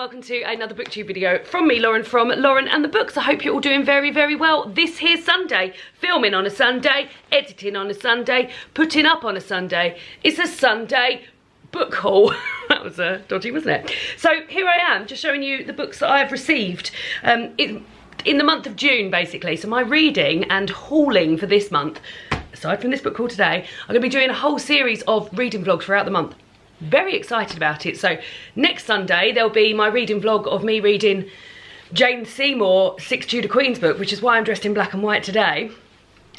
welcome to another booktube video from me, Lauren, from Lauren and the Books. I hope you're all doing very, very well. This here Sunday, filming on a Sunday, editing on a Sunday, putting up on a Sunday. It's a Sunday book haul. That was dodgy, wasn't it? So here I am, just showing you the books that I've received in the month of June, basically. So my reading and hauling for this month, aside from this book haul today, I'm going to be doing a whole series of reading vlogs throughout the month. Very excited about it. So next Sunday there'll be my reading vlog of me reading Jane Seymour 6 Tudor Queens book, which is why I'm dressed in black and white today,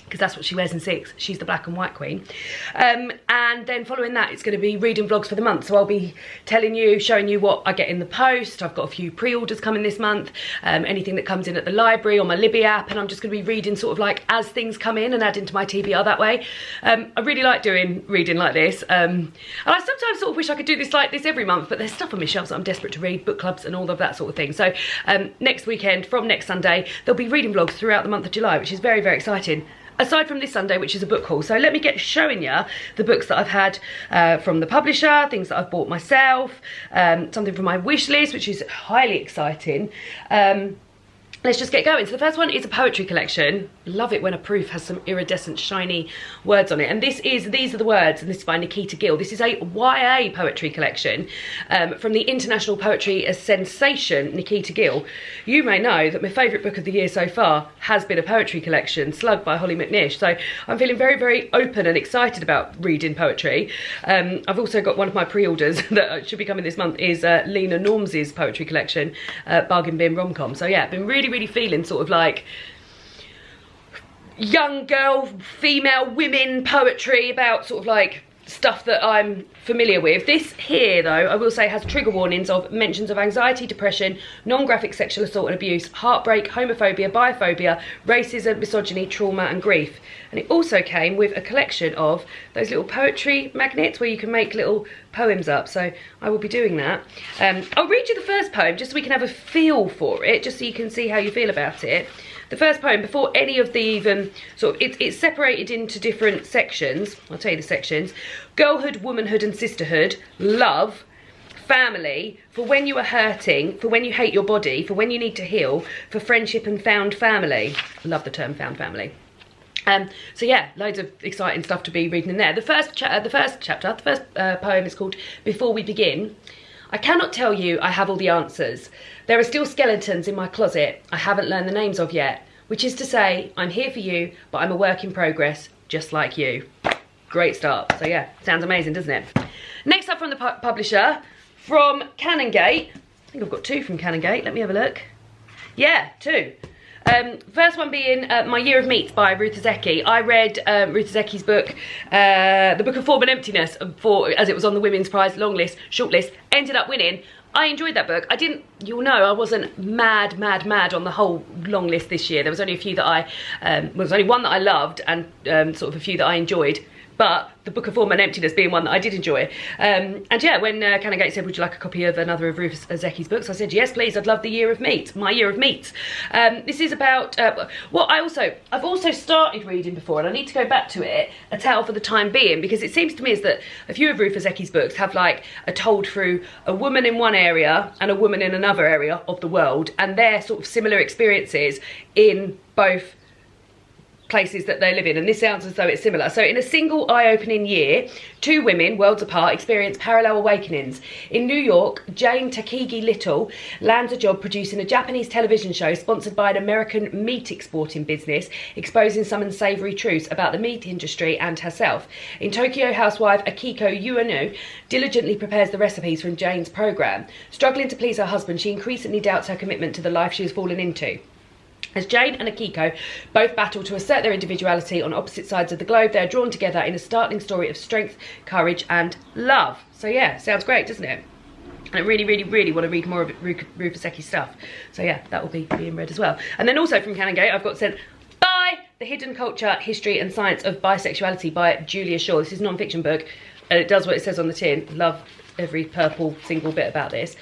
because that's what she wears in 6. She's the black and white queen. And then following that, it's going to be reading vlogs for the month. So I'll be telling you, showing you what I get in the post. I've got a few pre-orders coming this month. Anything that comes in at the library or my Libby app. And I'm just going to be reading sort of like as things come in and adding to my TBR that way. I really like doing reading like this. And I sometimes sort of wish I could do this like this every month, but there's stuff on my shelves that I'm desperate to read, book clubs and all of that sort of thing. So next weekend, from next Sunday, there'll be reading vlogs throughout the month of July, which is very, very exciting. Aside from this Sunday, which is a book haul. So let me get showing you the books that I've had from the publisher, things that I've bought myself, something from my wish list, which is highly exciting. Let's just get going. So the first one is a poetry collection. Love it when a proof has some iridescent, shiny words on it. And these are the words, and this is by Nikita Gill. This is a YA poetry collection from the international poetry sensation, Nikita Gill. You may know that my favourite book of the year so far has been a poetry collection, Slug by Holly McNish. So I'm feeling very, very open and excited about reading poetry. I've also got one of my pre-orders that should be coming this month is Lena Norms's poetry collection, Bargain Bin Rom-Com. So yeah, been really feeling sort of like young girl, female, women poetry about sort of like stuff that I'm familiar with. This here, though, I will say has trigger warnings of mentions of anxiety, depression, non-graphic sexual assault and abuse, heartbreak, homophobia, biophobia, racism, misogyny, trauma and grief. And it also came with a collection of those little poetry magnets where you can make little poems up. So I will be doing that. I'll read you the first poem just so we can have a feel for it, just so you can see how you feel about it. The first poem, before any of the even sort of, it's separated into different sections. I'll tell you the sections. Girlhood, womanhood and sisterhood, love, family, for when you are hurting, for when you hate your body, for when you need to heal, for friendship and found family. I love the term found family. So yeah, loads of exciting stuff to be reading in there. The first poem is called Before We Begin. I cannot tell you I have all the answers. There are still skeletons in my closet I haven't learned the names of yet, which is to say I'm here for you, but I'm a work in progress, just like you. Great start. So yeah, sounds amazing, doesn't it? Next up from the publisher, from Canongate. I think I've got 2 from Canongate. Let me have a look. Yeah, 2. First one being My Year of Meats by Ruth Ozeki. I read Ruth Ozeki's book, The Book of Form and Emptiness, as it was on the Women's Prize shortlist, ended up winning. I enjoyed that book. You'll know I wasn't mad on the whole long list this year. There was only a few that was only one that I loved and sort of a few that I enjoyed. But The Book of Form and Emptiness being one that I did enjoy. And yeah, when Canongate said, would you like a copy of another of Ruth Ozeki's books? I said, yes, please, I'd love The Year of Meat, My Year of Meats. This is about, I've also started reading before, and I need to go back to it, A Tale for the Time Being, because it seems to me is that a few of Ruth Ozeki's books have like a told through a woman in one area and a woman in another area of the world, and their sort of similar experiences in both places that they live in, and this sounds as though it's similar. So in a single eye-opening year, 2 women, worlds apart, experience parallel awakenings. In New York, Jane Takegi Little lands a job producing a Japanese television show sponsored by an American meat exporting business, exposing some unsavory truths about the meat industry and herself. In Tokyo, housewife Akiko Ueno diligently prepares the recipes from Jane's program. Struggling to please her husband, she increasingly doubts her commitment to the life she has fallen into. As Jane and Akiko both battle to assert their individuality on opposite sides of the globe, they are drawn together in a startling story of strength, courage and love. So yeah, sounds great, doesn't it? And I really want to read more of Ruth Ozeki's stuff. So yeah, that will be being read as well. And then also from Canongate, I've got sent by The Hidden Culture, History and Science of Bisexuality by Julia Shaw. This is a non-fiction book, and it does what it says on the tin. Love every purple single bit about this.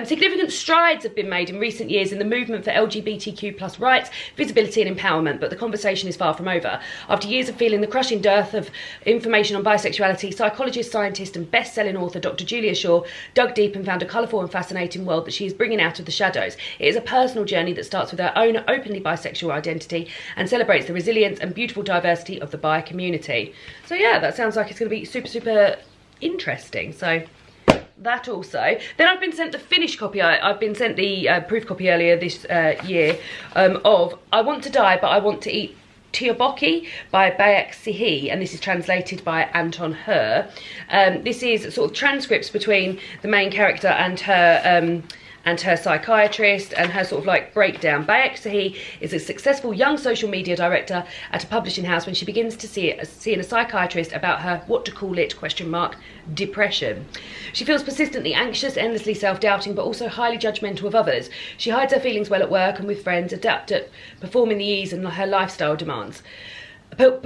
Significant strides have been made in recent years in the movement for LGBTQ plus rights, visibility and empowerment, but the conversation is far from over. After years of feeling the crushing dearth of information on bisexuality, psychologist, scientist and best-selling author Dr. Julia Shaw dug deep and found a colourful and fascinating world that she is bringing out of the shadows. It is a personal journey that starts with her own openly bisexual identity and celebrates the resilience and beautiful diversity of the bi community. So yeah, that sounds like it's going to be super, super interesting. So that also. Then I've been sent the finished copy. I've been sent the proof copy earlier this year of I Want to Die But I Want to Eat Tteobokki by Bayek Sihi, and this is translated by Anton Her. This is sort of transcripts between the main character and her psychiatrist, and her sort of like breakdown. Bayek Sihi is a successful young social media director at a publishing house when she begins to seeing a psychiatrist about her, what to call it, ? Depression. She feels persistently anxious, endlessly self-doubting, but also highly judgmental of others. She hides her feelings well at work and with friends, adept at performing the ease and her lifestyle demands. The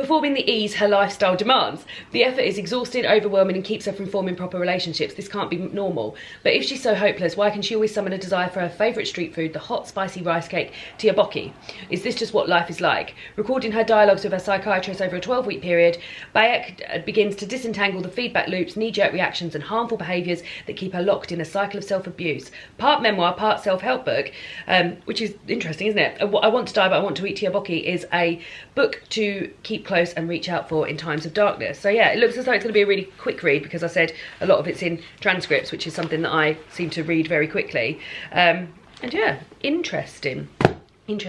effort is exhausting, overwhelming and keeps her from forming proper relationships. This can't be normal. But if she's so hopeless, why can she always summon a desire for her favourite street food, the hot spicy rice cake, tteobokki? Is this just what life is like? Recording her dialogues with her psychiatrist over a 12-week period, Bayek begins to disentangle the feedback loops, knee-jerk reactions and harmful behaviours that keep her locked in a cycle of self-abuse. Part memoir, part self-help book, which is interesting, isn't it? I Want to Die But I Want to Eat Tteobokki is a book to keep close and reach out for in times of darkness. So yeah, it looks as though it's going to be a really quick read, because I said a lot of it's in transcripts, which is something that I seem to read very quickly. And yeah, interesting. And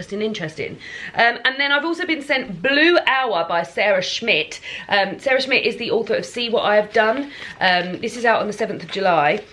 then I've also been sent Blue Hour by Sarah Schmidt. Sarah Schmidt is the author of See What I Have Done. This is out on the 7th of July.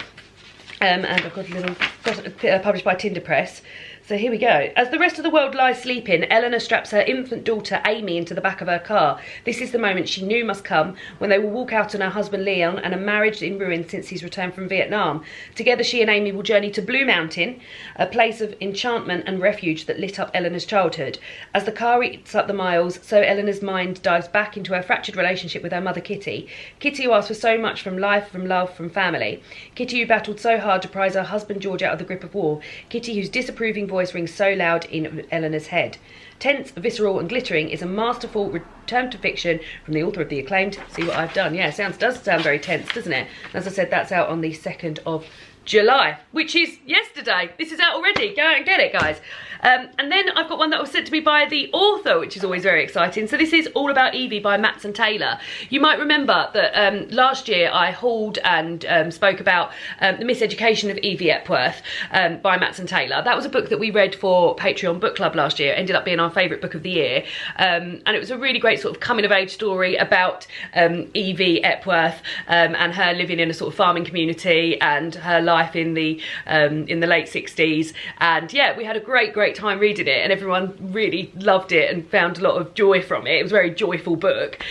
And I've got published by Tinder Press. So here we go. As the rest of the world lies sleeping, Eleanor straps her infant daughter Amy into the back of her car. This is the moment she knew must come, when they will walk out on her husband Leon and a marriage in ruins since his return from Vietnam. Together she and Amy will journey to Blue Mountain, a place of enchantment and refuge that lit up Eleanor's childhood. As the car eats up the miles, so Eleanor's mind dives back into her fractured relationship with her mother Kitty. Kitty, who asked for so much from life, from love, from family. Kitty, who battled so hard to prise her husband George out of the grip of war. Kitty, whose disapproving voice rings so loud in Eleanor's head. Tense, visceral and glittering is a masterful return to fiction from the author of the acclaimed See What I've Done. Yeah, does sound very tense, doesn't it? As I said, that's out on the 2nd of July, which is yesterday. This is out already. Go out and get it, guys. And then I've got one that was sent to me by the author, which is always very exciting. So this is All About Evie by Mattson Taylor. You might remember that last year I hauled and spoke about The Miseducation of Evie Epworth by Mattson Taylor. That was a book that we read for Patreon Book Club last year. It ended up being our favourite book of the year. And it was a really great sort of coming-of-age story about Evie Epworth and her living in a sort of farming community and her life in the late 60s. And yeah, we had a great time reading it, and everyone really loved it and found a lot of joy from it. It was a very joyful book,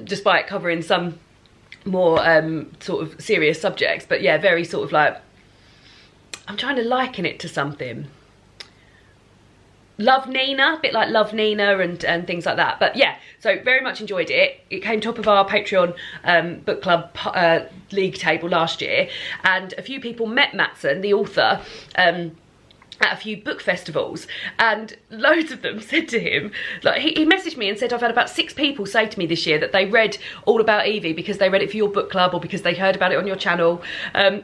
despite covering some more sort of serious subjects. But yeah, very sort of like, I'm trying to liken it to something. Love Nina, a bit like Love Nina and things like that. But yeah, so very much enjoyed it. It came top of our Patreon book club league table last year, and a few people met Mattson, the author, at a few book festivals, and loads of them said to him, like he messaged me and said, I've had about 6 people say to me this year that they read All About Evie because they read it for your book club or because they heard about it on your channel,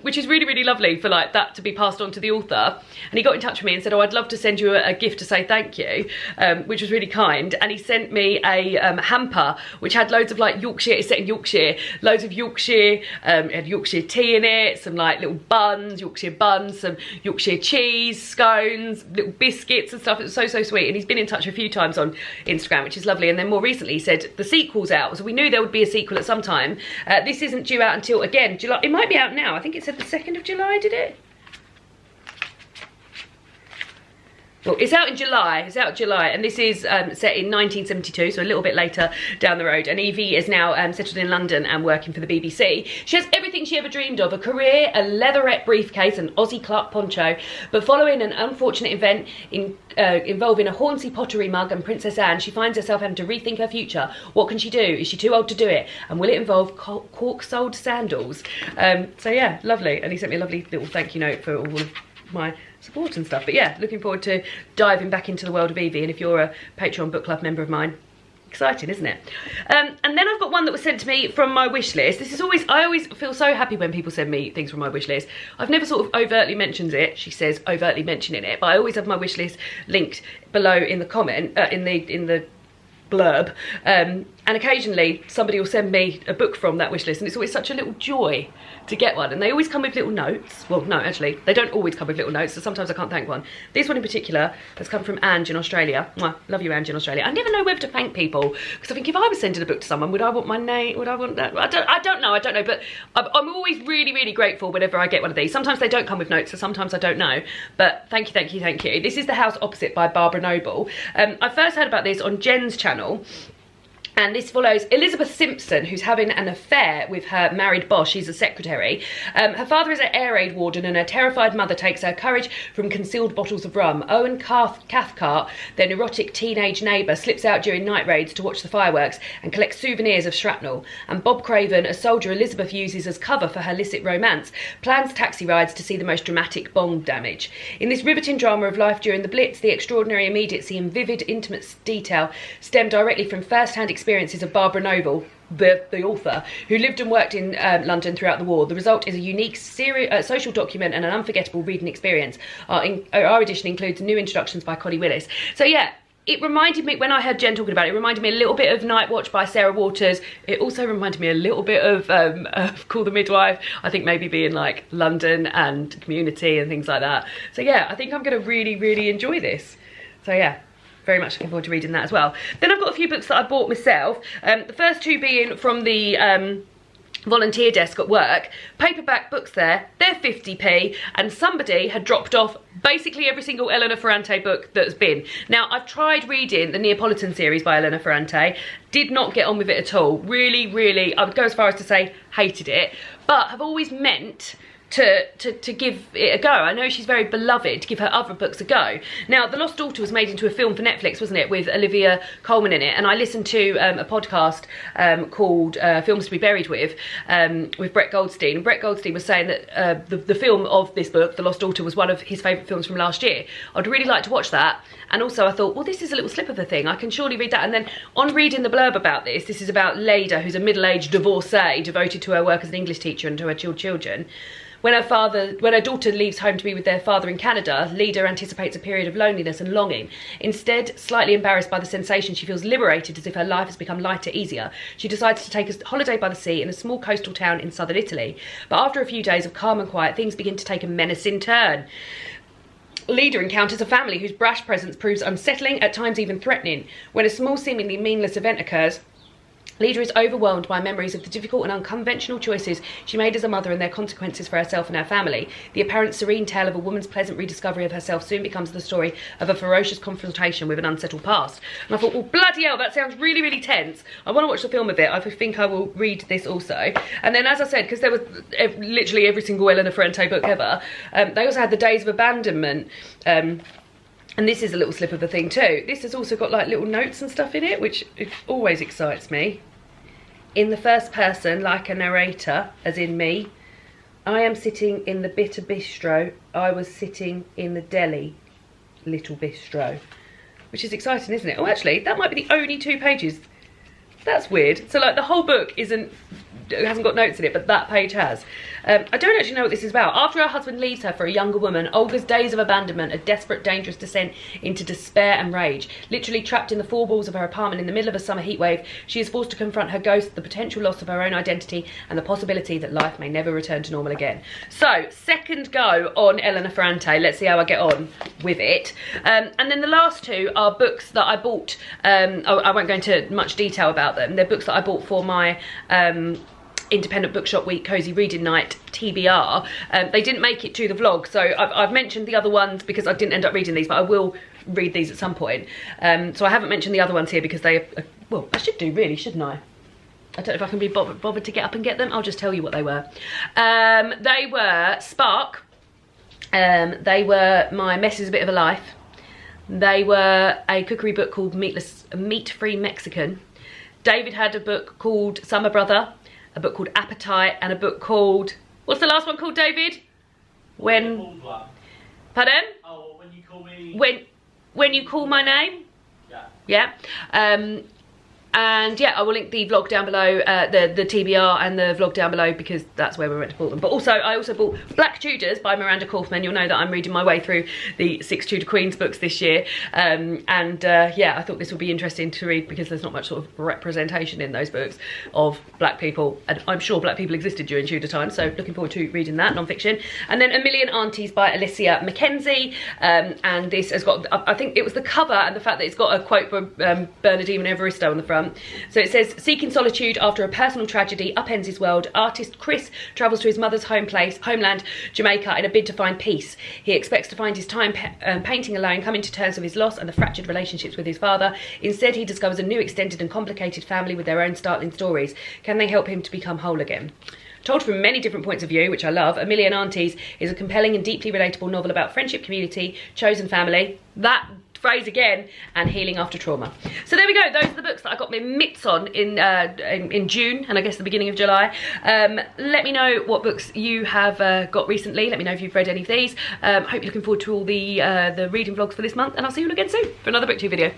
which is really, really lovely for like that to be passed on to the author. And he got in touch with me and said, oh, I'd love to send you a gift to say thank you, which was really kind. And he sent me a hamper which had loads of like Yorkshire, it's set in Yorkshire, loads of Yorkshire, it had Yorkshire tea in it, some like little buns, Yorkshire buns, some Yorkshire cheese, scones, little biscuits and stuff. It was so sweet. And he's been in touch a few times on Instagram, which is lovely. And then more recently he said the sequel's out, so we knew there would be a sequel at some time. This isn't due out until, again, July. It might be out now. I think it said the 2nd of July, did it? Well, it's out in July. It's out in July, and this is set in 1972, so a little bit later down the road. And Evie is now settled in London and working for the BBC. She has everything she ever dreamed of: a career, a leatherette briefcase, an Aussie Clark poncho. But following an unfortunate event involving a Hornsey pottery mug and Princess Anne, she finds herself having to rethink her future. What can she do? Is she too old to do it? And will it involve cork-soled sandals? So yeah, lovely. And he sent me a lovely little thank you note for all of my support and stuff. But yeah, looking forward to diving back into the world of Evie. And if you're a Patreon book club member of mine, exciting, isn't it? And then I've got one that was sent to me from my wish list. This is always, I always feel so happy when people send me things from my wish list. I've never sort of overtly mentioned it. She says overtly mentioning it, but I always have my wish list linked below in the comment, in the blurb, and occasionally somebody will send me a book from that wish list, and it's always such a little joy to get one. And they always come with little notes. Well, no, actually they don't always come with little notes, so sometimes I can't thank one. This one in particular has come from Ange in Australia. Mwah, love you, Ange in Australia. I never know whether to thank people, because I think if I was sending a book to someone, would I want my name, would I want that? I don't know, but I'm always really grateful whenever I get one of these. Sometimes they don't come with notes, so sometimes I don't know, but thank you. This is The House Opposite by Barbara Noble. I first heard about this on Jen's channel. And this follows Elizabeth Simpson, who's having an affair with her married boss. She's a secretary. Her father is an air raid warden, and her terrified mother takes her courage from concealed bottles of rum. Owen Cathcart, their neurotic teenage neighbour, slips out during night raids to watch the fireworks and collect souvenirs of shrapnel. And Bob Craven, a soldier Elizabeth uses as cover for her illicit romance, plans taxi rides to see the most dramatic bomb damage. In this riveting drama of life during the Blitz, the extraordinary immediacy and vivid, intimate detail stem directly from first-hand experiences of Barbara Noble, the author, who lived and worked in London throughout the war. The result is a unique social document and an unforgettable reading experience. Our edition includes new introductions by Connie Willis. So yeah, it reminded me, when I heard Jen talking about it, it reminded me a little bit of Night Watch by Sarah Waters. It also reminded me a little bit of Call the Midwife. I think maybe being like London and Community and things like that. So yeah, I think I'm going to really enjoy this. So yeah, very much looking forward to reading that as well. Then I've got a few books that I bought myself. The first two being from the volunteer desk at work. Paperback books there, they're 50p, and somebody had dropped off basically every single Elena Ferrante book that's been. Now, I've tried reading the Neapolitan series by Elena Ferrante, did not get on with it at all. Really, I would go as far as to say hated it, but have always meant to give it a go. I know she's very beloved, to give her other books a go. Now, The Lost Daughter was made into a film for Netflix, wasn't it, with Olivia Colman in it, and I listened to a podcast called Films to be Buried with Brett Goldstein. Brett Goldstein was saying that the film of this book, The Lost Daughter, was one of his favourite films from last year. I'd really like to watch that, and also I thought, well, this is a little slip of the thing, I can surely read that. And then on reading the blurb about this is about Leda, who's a middle-aged divorcee devoted to her work as an English teacher and to her children. When her daughter leaves home to be with their father in Canada, Leda anticipates a period of loneliness and longing. Instead, slightly embarrassed by the sensation, she feels liberated, as if her life has become lighter, easier. She decides to take a holiday by the sea in a small coastal town in southern Italy. But after a few days of calm and quiet, things begin to take a menacing turn. Leda encounters a family whose brash presence proves unsettling, at times even threatening. When a small, seemingly meaningless event occurs, Leda is overwhelmed by memories of the difficult and unconventional choices she made as a mother and their consequences for herself and her family. The apparent serene tale of a woman's pleasant rediscovery of herself soon becomes the story of a ferocious confrontation with an unsettled past. And I thought, well, bloody hell, that sounds really tense. I want to watch the film of it. I think I will read this also. And then, as I said, because there was literally every single Elena Ferrante book ever, they also had the Days of Abandonment, and this is a little slip of the thing too. This has also got like little notes and stuff in it, which always excites me. In the first person, like a narrator, as in me, I am sitting in the bitter bistro. I was sitting in the deli, little bistro. Which is exciting, isn't it? Oh, actually, that might be the only 2 pages. That's weird. So like the whole book hasn't got notes in it, but that page has. I don't actually know what this is about. After her husband leaves her for a younger woman, Olga's Days of Abandonment, a desperate, dangerous descent into despair and rage. Literally trapped in the 4 walls of her apartment in the middle of a summer heatwave, she is forced to confront her ghost, the potential loss of her own identity, and the possibility that life may never return to normal again. So, second go on Elena Ferrante. Let's see how I get on with it. And then the last 2 are books that I bought. I won't go into much detail about them. They're books that I bought for my Independent Bookshop Week Cozy Reading Night TBR. They didn't make it to the vlog, so I've mentioned the other ones because I didn't end up reading these, but I will read these at some point. So I haven't mentioned the other ones here because they, well, I should do really, shouldn't I? I don't know if I can be bothered to get up and get them. I'll just tell you what they were. They were Spark. They were My Mess is a Bit of a Life. They were a cookery book called Meat-Free Mexican. David had a book called Summer Brother, a book called Appetite, and a book called, what's the last one called, David? When? Pardon? Oh, When You Call Me. When You Call My Name? Yeah. Yeah. And yeah, I will link the vlog down below, the TBR and the vlog down below, because that's where we went to bought them. But also, I also bought Black Tudors by Miranda Kaufman. You'll know that I'm reading my way through the 6 Tudor Queens books this year. Yeah, I thought this would be interesting to read because there's not much sort of representation in those books of black people. And I'm sure black people existed during Tudor times, so looking forward to reading that, non-fiction. And then A Million Aunties by Alicia Mackenzie. And this has got, I think it was the cover and the fact that it's got a quote from Bernardine Evaristo on the front. So it says, seeking solitude after a personal tragedy upends his world, artist Chris travels to his mother's homeland, Jamaica, in a bid to find peace. He expects to find his time painting alone, coming to terms with his loss and the fractured relationships with his father. Instead, he discovers a new extended and complicated family with their own startling stories. Can they help him to become whole again? Told from many different points of view, which I love, A Million Aunties is a compelling and deeply relatable novel about friendship, community, chosen family, that phrase again, and healing after trauma. So there we go. Those are the books that I got my mitts on in June and I guess the beginning of July. Let me know what books you have got recently. Let me know if you've read any of these. Hope you're looking forward to all the reading vlogs for this month, and I'll see you all again soon for another BookTube video.